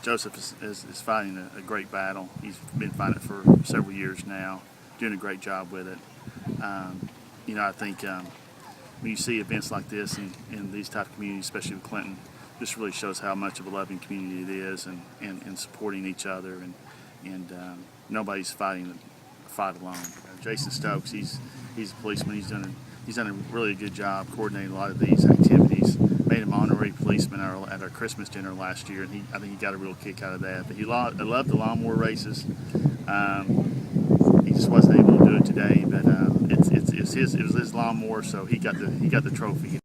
Joseph is fighting a great battle. He's been fighting it for several years now, doing a great job with it. I think when you see events like this in these type of communities, especially with Clinton, this really shows how much of a loving community it is, and supporting each other, and nobody's fighting the fight alone. Jason Stokes, he's a policeman. He's done a really good job coordinating a lot of these activities. Made him honorary policeman at our Christmas dinner last year, and I think he got a real kick out of that. But he loved the lawnmower races. He just wasn't able to do it today, but it was his lawnmower, so he got the trophy.